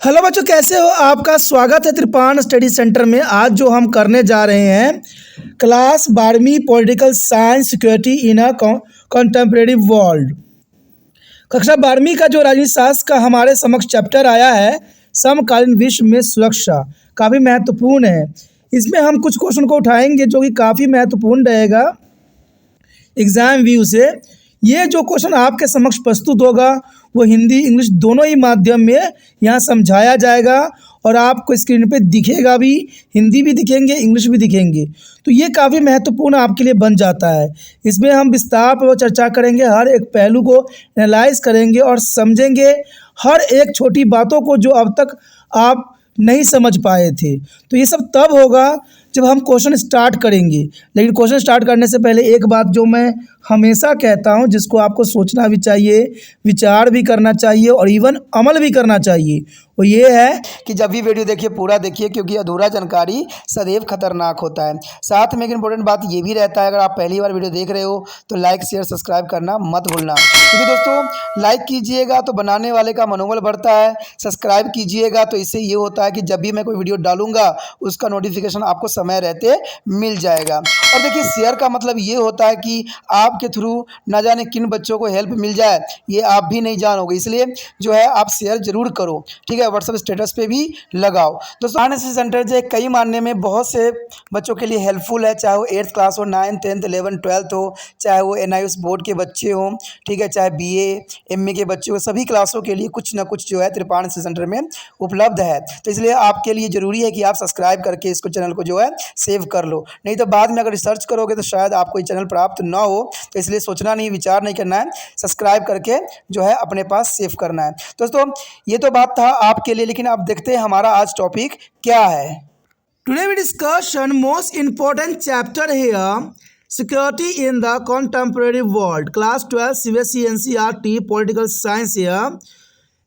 Hello बच्चों, कैसे हो? आपका स्वागत है त्रिपान स्टडी सेंटर में। आज जो हम करने जा रहे हैं क्लास 12वीं political science security in a contemporary world. कक्षा 12वीं का जो राजनीति शास्त्र का हमारे समक्ष चैप्टर आया है समकालीन विश्व में सुरक्षा, काफ़ी महत्वपूर्ण है। इसमें हम कुछ क्वेश्चन को उठाएंगे जो कि काफ़ी महत्वपूर्ण रहेगा एग्ज़ाम व्यू से। ये जो क्वेश्चन आपके समक्ष प्रस्तुत होगा वो हिंदी इंग्लिश दोनों ही माध्यम में यहाँ समझाया जाएगा और आपको स्क्रीन पे दिखेगा भी, हिंदी भी दिखेंगे इंग्लिश भी दिखेंगे। तो ये काफ़ी महत्वपूर्ण आपके लिए बन जाता है। इसमें हम विस्तार पर चर्चा करेंगे, हर एक पहलू को एनालाइज करेंगे और समझेंगे हर एक छोटी बातों को जो अब तक आप नहीं समझ पाए थे। तो ये सब तब होगा जब हम क्वेश्चन स्टार्ट करेंगे। लेकिन क्वेश्चन स्टार्ट करने से पहले एक बात जो मैं हमेशा कहता हूँ, जिसको आपको सोचना भी चाहिए, विचार भी करना चाहिए और इवन अमल भी करना चाहिए, वो ये है कि जब भी वीडियो देखिए पूरा देखिए, क्योंकि अधूरा जानकारी सदैव खतरनाक होता है। साथ में एक इंपॉर्टेंट बात ये भी रहता है, अगर आप पहली बार वीडियो देख रहे हो तो लाइक शेयर सब्सक्राइब करना मत भूलना, क्योंकि दोस्तों लाइक कीजिएगा तो बनाने वाले का मनोबल बढ़ता है, सब्सक्राइब कीजिएगा तो इससे ये होता है कि जब भी मैं कोई वीडियो डालूंगा उसका नोटिफिकेशन आपको समय रहते मिल जाएगा। और देखिए शेयर का मतलब ये होता है कि आपके थ्रू ना जाने किन बच्चों को हेल्प मिल जाए, ये आप भी नहीं जानोगे, इसलिए जो है आप शेयर जरूर करो, ठीक है। व्हाट्सएप स्टेटस पे भी लगाओ। दोस्तों एनएसएस सेंटर जो कई मानने में बहुत से बच्चों के लिए हेल्पफुल है, चाहे वो 8th क्लास हो, 9th 10th 11th 12th हो, चाहे वो NIOS बोर्ड के बच्चे हों, ठीक है, चाहे BA MA के बच्चे हो, सभी क्लासों के लिए कुछ ना कुछ जो है त्रिपान एनएसएस सेंटर में उपलब्ध है। तो इसलिए आपके लिए ज़रूरी है कि आप सब्सक्राइब करके इसको चैनल को जो है सेव कर लो, नहीं तो बाद में अगर रिसर्च करोगे तो शायद आपको ये चैनल प्राप्त ना हो। तो इसलिए सोचना नहीं, विचार नहीं करना है, सब्सक्राइब करके जो है अपने पास सेव करना है। दोस्तों ये तो बात था आपके लिए, लेकिन अब देखते हैं हमारा आज टॉपिक क्या है। Today we discussion most important chapter here, security in the contemporary world, class 12 CBSE NCERT political science here.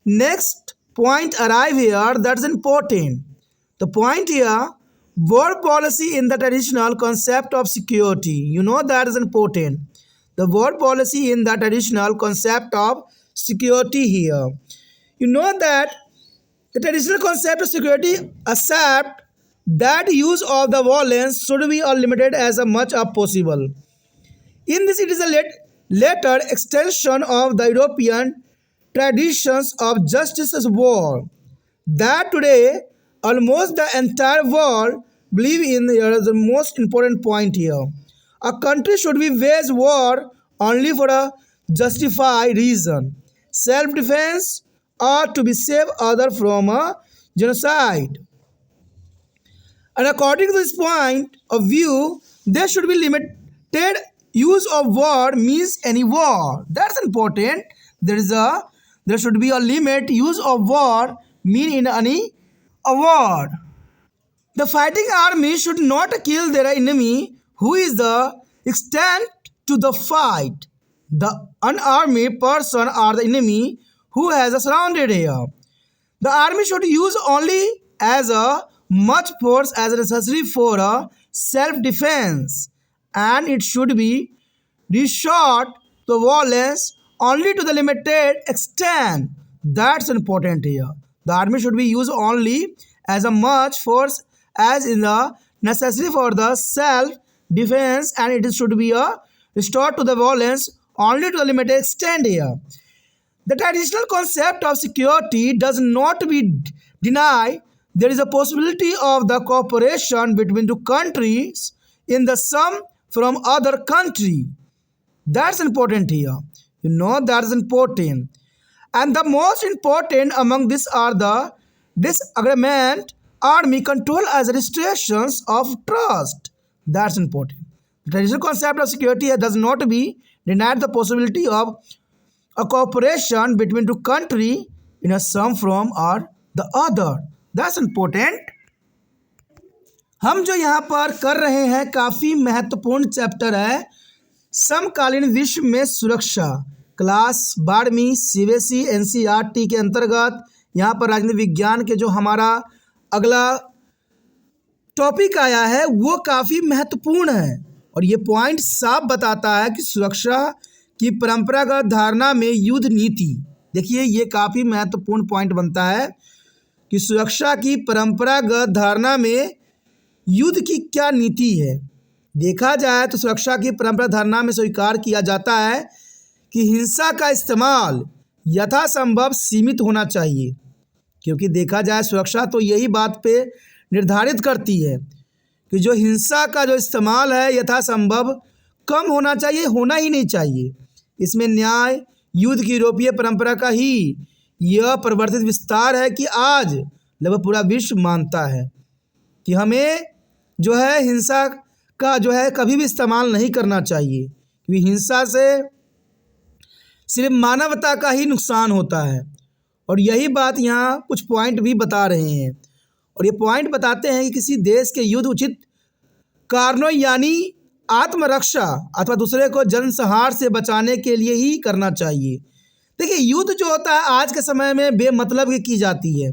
Next point arrive here, that's important. The point here, word policy in the traditional concept of security, you know that is important. The word policy in the traditional concept of security here, you know that the traditional concept of security accept that use of the violence should be limited as much as possible. In this, it is a later extension of the European traditions of justice as war that today almost the entire world believe in. Here is the most important point here. A country should be wage war only for a justified reason, self-defense, or to be save other from a genocide. And according to this point of view, there should be limited use of war means any war. That's important. There should be a limit use of war mean in any war. The fighting army should not kill their enemy who is the extent to the fight. The unarmed person or the enemy who has surrounded here. The army should use only as a much force as necessary for a self-defense, and it should be resort to violence only to the limited extent. That's important here. The army should be used only as a much force as is the necessary for the self-defense, and it should be a resort to the violence only to the limited extent here. The traditional concept of security does not be denied. There is a possibility of the cooperation between two countries in the sum from other country. That's important here. You know that is important. And the most important among these are the disagreement, army control as restrictions of trust. That's important. The traditional concept of security does not be denied the possibility of a cooperation between two country in a some from or the other. That's important. हम जो यहाँ पर कर रहे हैं काफ़ी महत्वपूर्ण chapter है समकालीन विश्व में सुरक्षा, क्लास 12वीं CBSE NCERT के अंतर्गत यहाँ पर राजनीति विज्ञान के जो हमारा अगला टॉपिक आया है वो काफ़ी महत्वपूर्ण है और ये पॉइंट साफ बताता है कि सुरक्षा की परंपरागत धारणा में युद्ध नीति। देखिए ये काफ़ी महत्वपूर्ण पॉइंट बनता है कि सुरक्षा की परंपरागत धारणा में युद्ध की क्या नीति है। देखा जाए तो सुरक्षा की परंपरा धारणा में स्वीकार किया जाता है कि हिंसा का इस्तेमाल यथासंभव सीमित होना चाहिए, क्योंकि देखा जाए सुरक्षा तो यही बात पे निर्धारित करती है कि जो हिंसा का जो इस्तेमाल है यथासंभव कम होना चाहिए, होना ही नहीं चाहिए। इसमें न्याय युद्ध की यूरोपीय परंपरा का ही यह परिवर्तित विस्तार है कि आज लगभग पूरा विश्व मानता है कि हमें जो है हिंसा का जो है कभी भी इस्तेमाल नहीं करना चाहिए, क्योंकि हिंसा से सिर्फ मानवता का ही नुकसान होता है। और यही बात यहाँ कुछ पॉइंट भी बता रहे हैं, और ये पॉइंट बताते हैं कि किसी देश के युद्ध उचित कारणों यानी आत्मरक्षा अथवा दूसरे को जनसंहार से बचाने के लिए ही करना चाहिए। देखिए, युद्ध जो होता है आज के समय में बेमतलब की जाती है।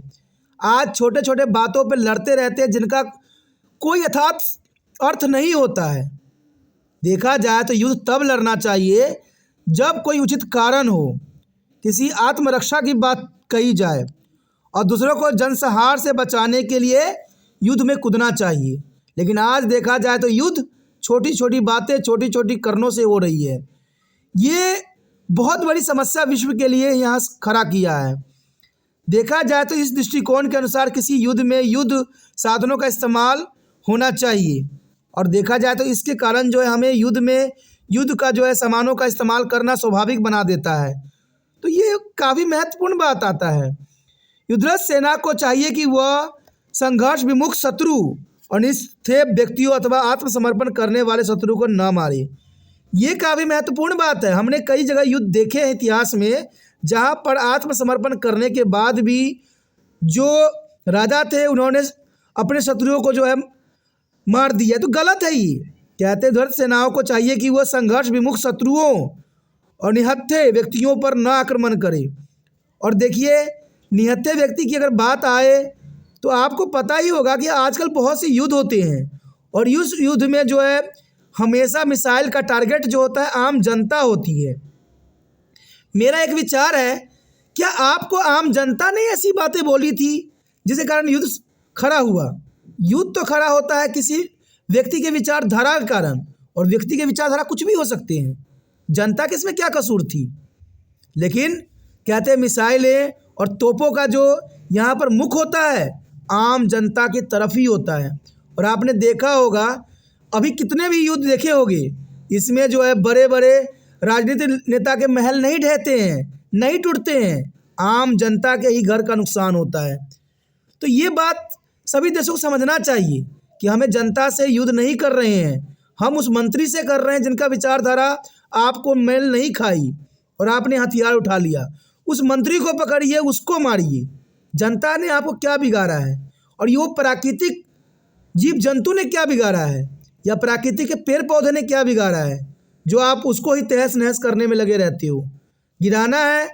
आज छोटे छोटे बातों पर लड़ते रहते हैं जिनका कोई यथार्थ अर्थ नहीं होता है। देखा जाए तो युद्ध तब लड़ना चाहिए जब कोई उचित कारण हो, किसी आत्मरक्षा की बात कही जाए और दूसरों को जनसंहार से बचाने के लिए युद्ध में कूदना चाहिए। लेकिन आज देखा जाए तो युद्ध छोटी छोटी बातें छोटी छोटी कारणों से हो रही है। ये बहुत बड़ी समस्या विश्व के लिए यहाँ खड़ा किया है। देखा जाए तो इस दृष्टिकोण के अनुसार किसी युद्ध में युद्ध साधनों का इस्तेमाल होना चाहिए, और देखा जाए तो इसके कारण जो है हमें युद्ध में युद्ध का जो है सामानों का इस्तेमाल करना स्वाभाविक बना देता है। तो ये काफ़ी महत्वपूर्ण बात आता है। युद्धरत सेना को चाहिए कि वह संघर्ष विमुख शत्रु और निष्ठेय व्यक्तियों अथवा आत्मसमर्पण करने वाले शत्रु को न मारे। ये काफ़ी महत्वपूर्ण बात है। हमने कई जगह युद्ध देखे हैं इतिहास में जहाँ पर आत्मसमर्पण करने के बाद भी जो राजा थे उन्होंने अपने शत्रुओं को जो है मार दिया। तो गलत है ये। कहते युद्धरत सेनाओं को चाहिए कि वह संघर्ष विमुख शत्रुओं और निहत्थे व्यक्तियों पर न आक्रमण करे। और देखिए, निहत्थे व्यक्ति की अगर बात आए तो आपको पता ही होगा कि आजकल बहुत से युद्ध होते हैं, और उस युद्ध में जो है हमेशा मिसाइल का टारगेट जो होता है आम जनता होती है। मेरा एक विचार है, क्या आपको आम जनता ने ऐसी बातें बोली थी जिसके कारण युद्ध खड़ा हुआ? युद्ध तो खड़ा होता है किसी व्यक्ति के विचारधारा के कारण, और व्यक्ति के विचारधारा कुछ भी हो सकते हैं। जनता किसमें क्या कसूर थी? लेकिन कहते हैं मिसाइलें और तोपों का जो यहाँ पर मुख होता है आम जनता की तरफ ही होता है। और आपने देखा होगा अभी कितने भी युद्ध देखे होंगे, इसमें जो है बड़े बड़े राजनीतिक नेता के महल नहीं ढहते हैं, नहीं टूटते हैं, आम जनता के ही घर का नुकसान होता है। तो ये बात सभी देशों को समझना चाहिए कि हमें जनता से युद्ध नहीं कर रहे हैं, हम उस मंत्री से कर रहे हैं जिनका विचारधारा आपको मेल नहीं खाई और आपने हथियार उठा लिया। उस मंत्री को पकड़िए, उसको मारिए। जनता ने आपको क्या बिगाड़ा है? और ये प्राकृतिक जीव जंतु ने क्या बिगाड़ा है, या प्राकृतिक के पेड़ पौधे ने क्या बिगाड़ा है जो आप उसको ही तहस नहस करने में लगे रहते हो? गिराना है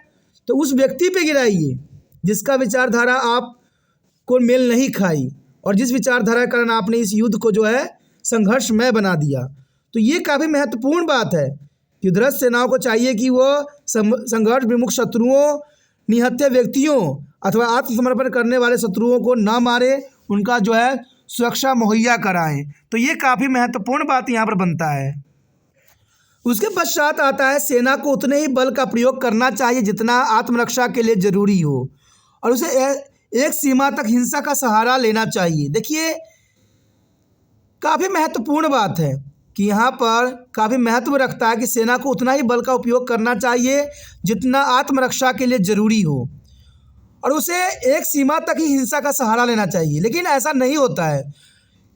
तो उस व्यक्ति पे गिराइए जिसका विचारधारा आपको मेल नहीं खाई और जिस विचारधारा के कारण आपने इस युद्ध को जो है संघर्षमय बना दिया। तो ये काफ़ी महत्वपूर्ण बात है कि युद्धरत सेनाओं को चाहिए कि वो संघर्ष विमुख शत्रुओं, निहत्थे व्यक्तियों अथवा आत्मसमर्पण करने वाले शत्रुओं को न मारे, उनका जो है सुरक्षा मुहैया कराएं। तो ये काफ़ी महत्वपूर्ण बात यहाँ पर बनता है। उसके पश्चात आता है सेना को उतने ही बल का प्रयोग करना चाहिए जितना आत्मरक्षा के लिए ज़रूरी हो, और उसे एक सीमा तक हिंसा का सहारा लेना चाहिए। देखिए, काफ़ी महत्वपूर्ण बात है कि यहाँ पर काफ़ी महत्व रखता है कि सेना को उतना ही बल का उपयोग करना चाहिए जितना आत्मरक्षा के लिए ज़रूरी हो, और उसे एक सीमा तक ही हिंसा का सहारा लेना चाहिए। लेकिन ऐसा नहीं होता है।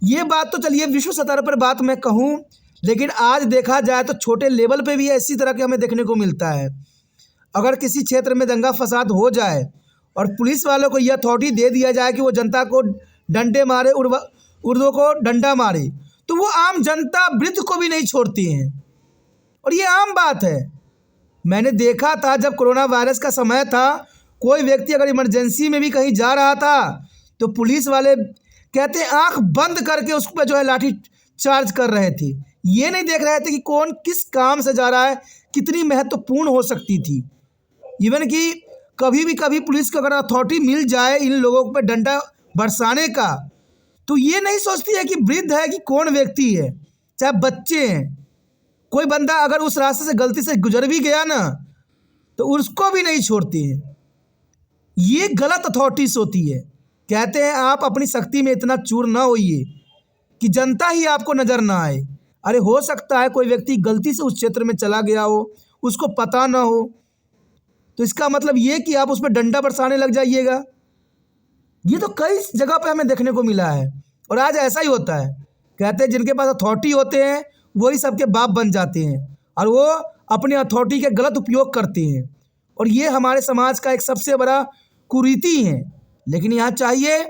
ये बात तो चलिए विश्व स्तर पर बात मैं कहूँ, लेकिन आज देखा जाए तो छोटे लेवल पे भी इसी तरह के हमें देखने को मिलता है। अगर किसी क्षेत्र में दंगा फसाद हो जाए और पुलिस वालों को यह अथॉरिटी दे दिया जाए कि वो जनता को डंडे मारे, उर्दू को डंडा मारे, तो वो आम जनता वृद्ध को भी नहीं छोड़ती हैं, और ये आम बात है। मैंने देखा था जब कोरोना वायरस का समय था, कोई व्यक्ति अगर इमरजेंसी में भी कहीं जा रहा था तो पुलिस वाले कहते आंख बंद करके उस पर जो है लाठी चार्ज कर रहे थे। ये नहीं देख रहे थे कि कौन किस काम से जा रहा है, कितनी महत्वपूर्ण हो सकती थी। इवन कि कभी भी कभी पुलिस को अगर अथॉरिटी मिल जाए इन लोगों पर डंडा बरसाने का, तो ये नहीं सोचती है कि वृद्ध है कि कौन व्यक्ति है, चाहे बच्चे हैं। कोई बंदा अगर उस रास्ते से गलती से गुजर भी गया ना, तो उसको भी नहीं छोड़ती है। ये गलत अथॉरिटीज होती है। कहते हैं आप अपनी शक्ति में इतना चूर ना होइए कि जनता ही आपको नज़र ना आए। अरे हो सकता है कोई व्यक्ति गलती से उस क्षेत्र में चला गया हो, उसको पता ना हो, तो इसका मतलब ये कि आप उस पर डंडा बरसाने लग जाइएगा। ये तो कई जगह पे हमें देखने को मिला है और आज ऐसा ही होता है। कहते हैं जिनके पास अथॉरिटी होते हैं वही सबके बाप बन जाते हैं और वो अपनी अथॉरिटी का गलत उपयोग करते हैं, और ये हमारे समाज का एक सबसे बड़ा कुरीति है। लेकिन यहाँ चाहिए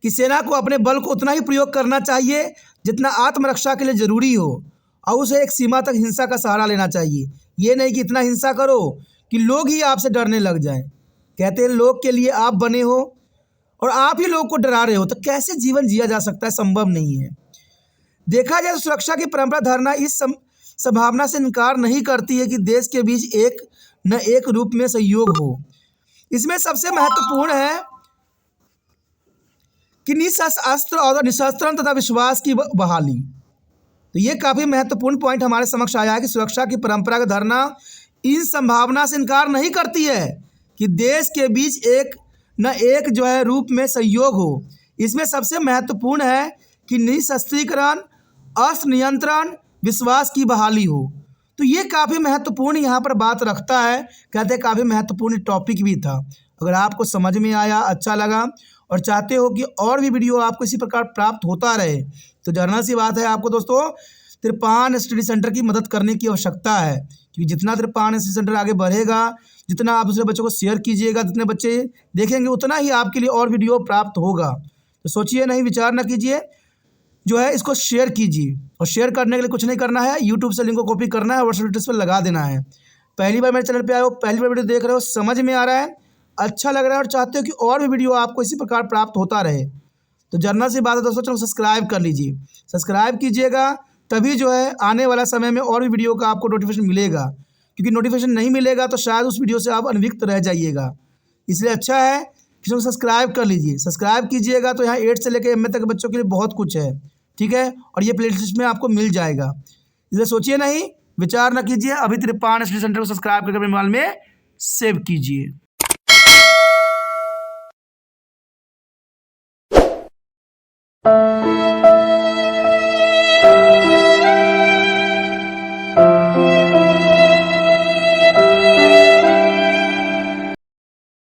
कि सेना को अपने बल को उतना ही प्रयोग करना चाहिए जितना आत्मरक्षा के लिए ज़रूरी हो, और उसे एक सीमा तक हिंसा का सहारा लेना चाहिए। ये नहीं कि इतना हिंसा करो कि लोग ही आपसे डरने लग जाएं। कहते हैं लोग के लिए आप बने हो और आप ही लोग को डरा रहे हो, तो कैसे जीवन जिया जा सकता है? संभव नहीं है। देखा जाए तो सुरक्षा की परंपरा धारणा इस संभावना से इनकार नहीं करती है कि देश के बीच एक न एक रूप में सहयोग हो। इसमें सबसे महत्वपूर्ण है कि निशस्त्र और निशस्त्रण तथा विश्वास की बहाली। तो ये काफ़ी महत्वपूर्ण पॉइंट हमारे समक्ष आया है कि सुरक्षा की परंपरा का धारणा इन संभावना से इनकार नहीं करती है कि देश के बीच एक न एक जो है रूप में सहयोग हो। इसमें सबसे महत्वपूर्ण है कि निशस्त्रीकरण, अस्त्र नियंत्रण, विश्वास की बहाली हो। तो ये काफ़ी महत्वपूर्ण यहाँ पर बात रखता है। कहते हैं काफ़ी महत्वपूर्ण टॉपिक भी था। अगर आपको समझ में आया, अच्छा लगा और चाहते हो कि और भी वीडियो आपको इसी प्रकार प्राप्त होता रहे, तो जानना सी बात है आपको दोस्तों त्रिपान स्टडी सेंटर की मदद करने की आवश्यकता है। क्योंकि जितना त्रिपान स्टडी सेंटर आगे बढ़ेगा, जितना आप दूसरे बच्चों को शेयर कीजिएगा, जितने बच्चे देखेंगे उतना ही आपके लिए और वीडियो प्राप्त होगा। तो सोचिए नहीं, विचार ना कीजिए, जो है इसको शेयर कीजिए। और शेयर करने के लिए कुछ नहीं करना है, यूट्यूब से लिंक को कॉपी करना है, व्हाट्सएप स्टेटस पर लगा देना है। पहली बार मेरे चैनल पे आए हो, पहली बार वीडियो देख रहे हो, समझ में आ रहा है, अच्छा लग रहा है और चाहते हो कि और भी वीडियो आपको इसी प्रकार प्राप्त होता रहे, तो जानना सी बात है दोस्तों, चलो सब्सक्राइब कर लीजिए। सब्सक्राइब कीजिएगा, तभी जो है आने वाला समय में और भी वीडियो का आपको नोटिफिकेशन मिलेगा। क्योंकि नोटिफिकेशन नहीं मिलेगा तो शायद उस वीडियो से आप अनभिज्ञ रह जाइएगा। इसलिए अच्छा है कि सब्सक्राइब कर लीजिए। सब्सक्राइब कीजिएगा तो यहाँ 8 से लेकर MA तक बच्चों के लिए बहुत कुछ है, ठीक है, और ये प्लेलिस्ट में आपको मिल जाएगा। इसलिए सोचिए नहीं, विचार न कीजिए, अभी त्रिपान स्टडी सेंटर को सब्सक्राइब करके अपने मोबाइल में सेव कीजिए।